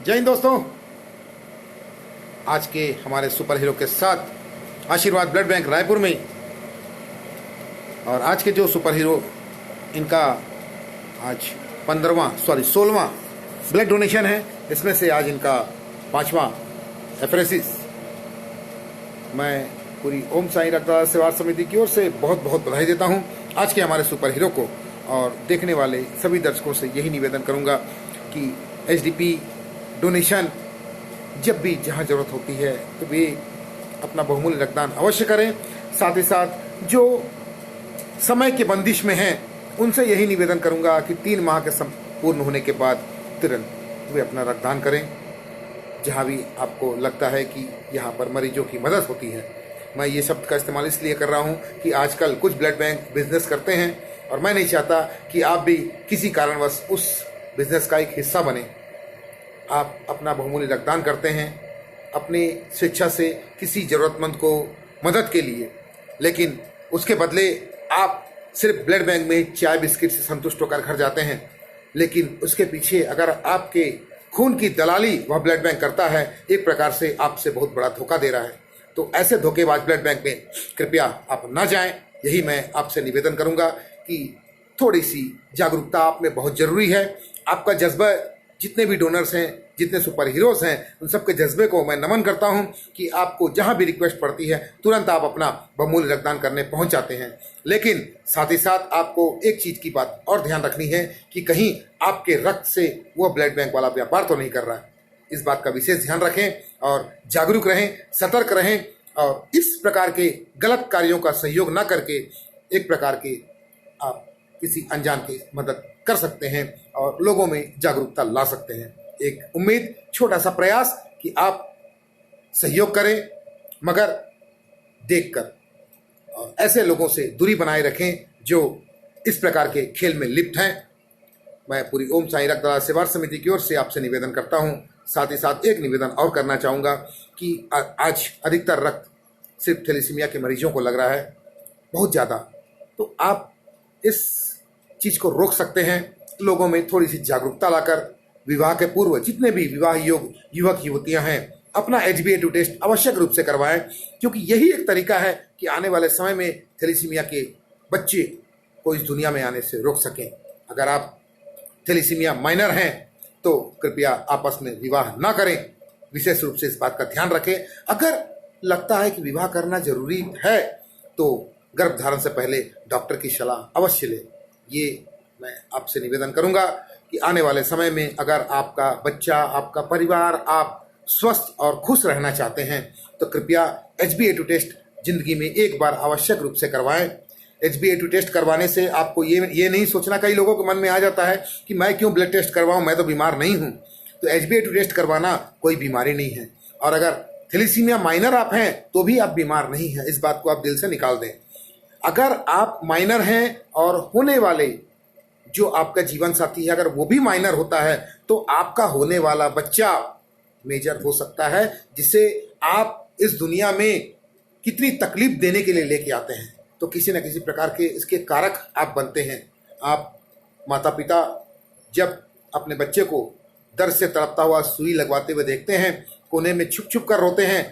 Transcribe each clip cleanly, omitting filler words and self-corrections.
जय हिंद दोस्तों। आज के हमारे सुपर हीरो के साथ आशीर्वाद ब्लड बैंक रायपुर में, और आज के जो सुपर हीरो इनका आज 16वां ब्लड डोनेशन है। इसमें से आज इनका 5वां एफरेसिस। मैं पूरी ओम साईं रक्तदाता सेवा समिति की ओर से बहुत बहुत बधाई देता हूं आज के हमारे सुपर हीरो को, और देखने वाले सभी दर्शकों से यही निवेदन करूंगा कि एचडीपी डोनेशन जब भी जहां जरूरत होती है तो वे अपना बहुमूल्य रक्तदान अवश्य करें। साथ ही साथ जो समय की बंदिश में हैं उनसे यही निवेदन करूंगा कि 3 माह के संपूर्ण होने के बाद तुरंत वे अपना रक्तदान करें जहां भी आपको लगता है कि यहाँ पर मरीजों की मदद होती है। मैं ये शब्द का इस्तेमाल इसलिए कर रहा हूँ कि आजकल कुछ ब्लड बैंक बिजनेस करते हैं, और मैं नहीं चाहता कि आप भी किसी कारणवश उस बिजनेस का एक हिस्सा बने। आप अपना बहुमूल्य रक्तदान करते हैं अपनी स्वेच्छा से किसी ज़रूरतमंद को मदद के लिए, लेकिन उसके बदले आप सिर्फ ब्लड बैंक में चाय बिस्किट से संतुष्ट होकर घर जाते हैं, लेकिन उसके पीछे अगर आपके खून की दलाली वह ब्लड बैंक करता है, एक प्रकार से आपसे बहुत बड़ा धोखा दे रहा है। तो ऐसे धोखेबाज ब्लड बैंक में कृपया आप ना जाएं। यही मैं आपसे निवेदन करूंगा कि थोड़ी सी जागरूकता आप में बहुत ज़रूरी है। आपका जज्बा, जितने भी डोनर्स हैं, जितने सुपर हीरोज़ हैं, उन सबके जज्बे को मैं नमन करता हूं कि आपको जहां भी रिक्वेस्ट पड़ती है तुरंत आप अपना बहुमूल्य रक्तदान करने पहुंच जाते हैं। लेकिन साथ ही साथ आपको एक चीज़ की बात और ध्यान रखनी है कि कहीं आपके रक्त से वह ब्लड बैंक वाला व्यापार तो नहीं कर रहा है। इस बात का विशेष ध्यान रखें और जागरूक रहें, सतर्क रहें, और इस प्रकार के गलत कार्यों का सहयोग न करके एक प्रकार के आप किसी अनजान की मदद कर सकते हैं और लोगों में जागरूकता ला सकते हैं। एक उम्मीद, छोटा सा प्रयास कि आप सहयोग करें, मगर देखकर, और ऐसे लोगों से दूरी बनाए रखें जो इस प्रकार के खेल में लिप्त हैं। मैं पूरी ओम साईं रक्तदाता सेवा समिति की ओर से आपसे निवेदन करता हूं। साथ ही साथ एक निवेदन और करना चाहूँगा कि आज अधिकतर रक्त सिर्फ थैलेसीमिया के मरीजों को लग रहा है, बहुत ज़्यादा। तो आप इस चीज़ को रोक सकते हैं, लोगों में थोड़ी सी जागरूकता लाकर। विवाह के पूर्व जितने भी विवाह योग्य युवक युवतियां हैं अपना HbA2 टेस्ट आवश्यक रूप से करवाएं, क्योंकि यही एक तरीका है कि आने वाले समय में थैलेसीमिया के बच्चे को इस दुनिया में आने से रोक सकें। अगर आप थैलेसीमिया माइनर हैं तो कृपया आपस में विवाह ना करें। विशेष रूप से इस बात का ध्यान रखें। अगर लगता है कि विवाह करना जरूरी है तो गर्भधारण से पहले डॉक्टर की सलाह अवश्य लें। ये मैं आपसे निवेदन करूंगा कि आने वाले समय में अगर आपका बच्चा, आपका परिवार, आप स्वस्थ और खुश रहना चाहते हैं तो कृपया HbA2 टेस्ट जिंदगी में एक बार आवश्यक रूप से करवाएं। HbA2 टेस्ट करवाने से आपको ये नहीं सोचना, कई लोगों के मन में आ जाता है कि मैं क्यों ब्लड टेस्ट करवाऊं, मैं तो बीमार नहीं हूं। तो HbA2 टेस्ट करवाना कोई बीमारी नहीं है, और अगर थैलेसीमिया माइनर आप हैं तो भी आप बीमार नहीं हैं। इस बात को आप दिल से निकाल दें। अगर आप माइनर हैं और होने वाले जो आपका जीवन साथी है अगर वो भी माइनर होता है तो आपका होने वाला बच्चा मेजर हो सकता है, जिसे आप इस दुनिया में कितनी तकलीफ देने के लिए लेके आते हैं। तो किसी न किसी प्रकार के इसके कारक आप बनते हैं। आप माता पिता जब अपने बच्चे को दर्द से तड़पता हुआ सुई लगवाते हुए देखते हैं, कोने में छुप छुप कर रोते हैं,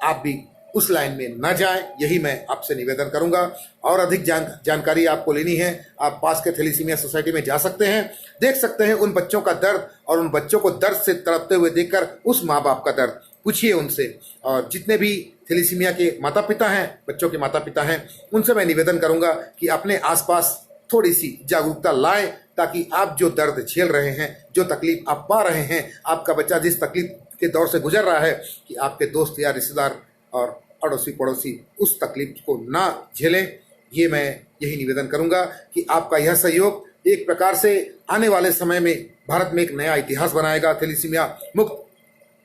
आप भी उस लाइन में न जाएं। यही मैं आपसे निवेदन करूंगा। और अधिक जानकारी आपको लेनी है, आप पास के थैलेसीमिया सोसाइटी में जा सकते हैं, देख सकते हैं उन बच्चों का दर्द, और उन बच्चों को दर्द से तड़पते हुए देखकर उस माँ बाप का दर्द पूछिए उनसे। और जितने भी थैलेसीमिया के माता पिता हैं, बच्चों के माता पिता हैं, उनसे मैं निवेदन करूंगा कि अपने आसपास थोड़ी सी जागरूकता लाएं, ताकि आप जो दर्द झेल रहे हैं, जो तकलीफ आप पा रहे हैं, आपका बच्चा जिस तकलीफ के दौर से गुजर रहा है, कि आपके दोस्त या रिश्तेदार और अड़ोसी पड़ोसी उस तकलीफ को ना झेलें। ये मैं यही निवेदन करूंगा कि आपका यह सहयोग एक प्रकार से आने वाले समय में भारत में एक नया इतिहास बनाएगा। थैलेसीमिया मुक्त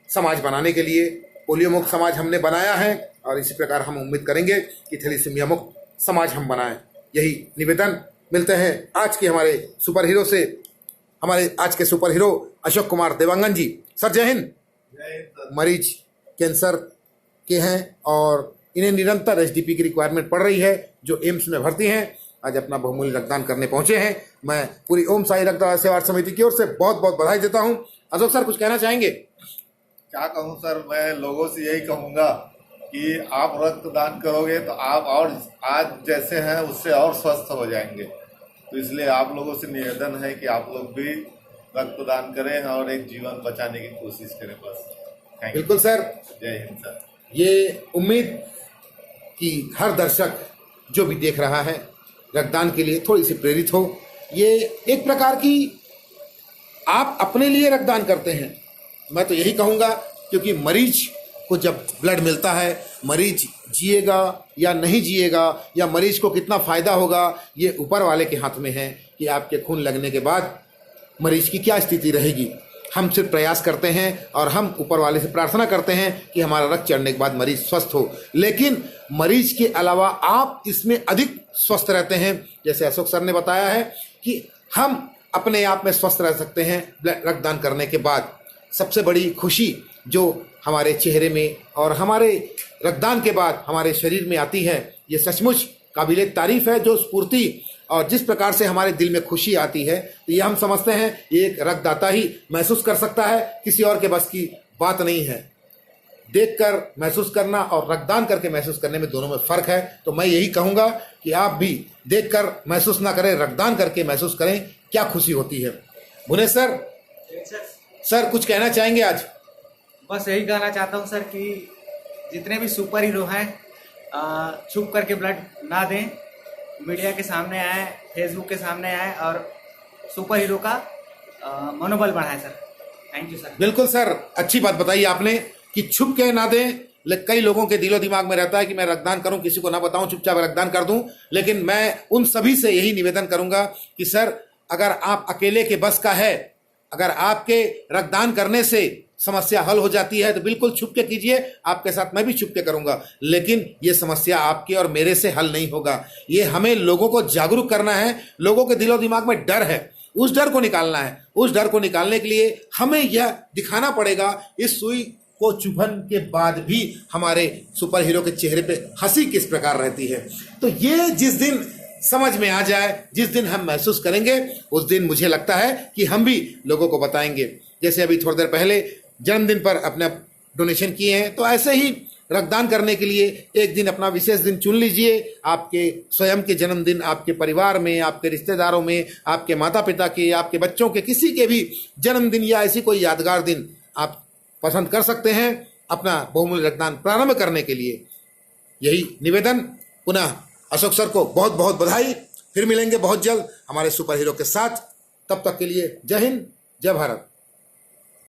समाज बनाने के लिए पोलियो मुक्त समाज हमने बनाया है, और इसी प्रकार हम उम्मीद करेंगे कि थैलेसीमिया मुक्त समाज हम बनाएं। यही निवेदन। मिलते हैं आज के हमारे सुपर हीरो से, हमारे आज के सुपर हीरो अशोक कुमार देवांगन जी। सर जय हिंद। मरीज कैंसर के हैं और इन्हें निरंतर एचडीपी की रिक्वायरमेंट पड़ रही है, जो एम्स में भर्ती हैं। आज अपना बहुमूल्य रक्तदान करने पहुंचे हैं। मैं पूरी ओम साईं रक्तदाता सेवा समिति की ओर से बहुत बहुत बधाई देता हूं। अशोक सर कुछ कहना चाहेंगे? क्या कहूँ सर, मैं लोगों से यही कहूँगा कि आप रक्तदान करोगे तो आप और आज जैसे हैं उससे और स्वस्थ हो जाएंगे। तो इसलिए आप लोगों से निवेदन है कि आप लोग भी रक्तदान करें और एक जीवन बचाने की कोशिश करें। बस थैंक यू। बिल्कुल सर, जय हिंद सर। ये उम्मीद कि हर दर्शक जो भी देख रहा है रक्तदान के लिए थोड़ी सी प्रेरित हो। ये एक प्रकार की आप अपने लिए रक्तदान करते हैं, मैं तो यही कहूँगा, क्योंकि मरीज को जब ब्लड मिलता है, मरीज जिएगा या नहीं जिएगा या मरीज को कितना फ़ायदा होगा ये ऊपर वाले के हाथ में है कि आपके खून लगने के बाद मरीज की क्या स्थिति रहेगी। हम सिर्फ प्रयास करते हैं और हम ऊपर वाले से प्रार्थना करते हैं कि हमारा रक्त चढ़ने के बाद मरीज स्वस्थ हो, लेकिन मरीज के अलावा आप इसमें अधिक स्वस्थ रहते हैं। जैसे अशोक सर ने बताया है कि हम अपने आप में स्वस्थ रह सकते हैं रक्तदान करने के बाद। सबसे बड़ी खुशी जो हमारे चेहरे में और हमारे रक्तदान के बाद हमारे शरीर में आती है, ये सचमुच काबिले तारीफ है। जो स्फूर्ति और जिस प्रकार से हमारे दिल में खुशी आती है, तो ये हम समझते हैं एक रक्तदाता ही महसूस कर सकता है, किसी और के बस की बात नहीं है। देखकर महसूस करना और रक्तदान करके महसूस करने में दोनों में फ़र्क है। तो मैं यही कहूँगा कि आप भी देखकर महसूस ना करें, रक्तदान करके महसूस करें क्या खुशी होती है। भुवनेश सर कुछ कहना चाहेंगे आज? बस यही कहना चाहता हूँ सर कि जितने भी सुपर हीरो हैं छुप करके ब्लड ना दें, मीडिया के सामने आए, फेसबुक के सामने आए और सुपर हीरो का मनोबल बढ़ाएं सर। Thank you sir. बिल्कुल सर, अच्छी बात बताई आपने कि छुप के ना दें। कई लोगों के दिलो दिमाग में रहता है कि मैं रक्तदान करूं, किसी को ना बताऊं, चुपचाप रक्तदान कर दूं। लेकिन मैं उन सभी से यही निवेदन करूंगा कि सर अगर आप अकेले के बस का है, अगर आपके रक्तदान करने से समस्या हल हो जाती है तो बिल्कुल छुप के कीजिए। आपके साथ मैं भी छुप के करूंगा, लेकिन ये समस्या आपके और मेरे से हल नहीं होगा। ये हमें लोगों को जागरूक करना है। लोगों के दिलो दिमाग में डर है, उस डर को निकालना है। उस डर को निकालने के लिए हमें यह दिखाना पड़ेगा इस सुई को चुभन के बाद भी हमारे सुपर हीरो के चेहरे पे हंसी किस प्रकार रहती है। तो ये जिस दिन समझ में आ जाए, जिस दिन हम महसूस करेंगे, उस दिन मुझे लगता है कि हम भी लोगों को बताएंगे। जैसे अभी थोड़ी देर पहले जन्मदिन पर अपने डोनेशन किए हैं, तो ऐसे ही रक्तदान करने के लिए एक दिन अपना विशेष दिन चुन लीजिए। आपके स्वयं के जन्मदिन, आपके परिवार में, आपके रिश्तेदारों में, आपके माता पिता के, आपके बच्चों के, किसी के भी जन्मदिन या ऐसी कोई यादगार दिन आप पसंद कर सकते हैं अपना बहुमूल्य रक्तदान प्रारंभ करने के लिए। यही निवेदन। पुनः अशोक सर को बहुत बहुत बधाई। फिर मिलेंगे बहुत जल्द हमारे सुपर हीरो के साथ। तब तक के लिए जय हिंद, जय भारत।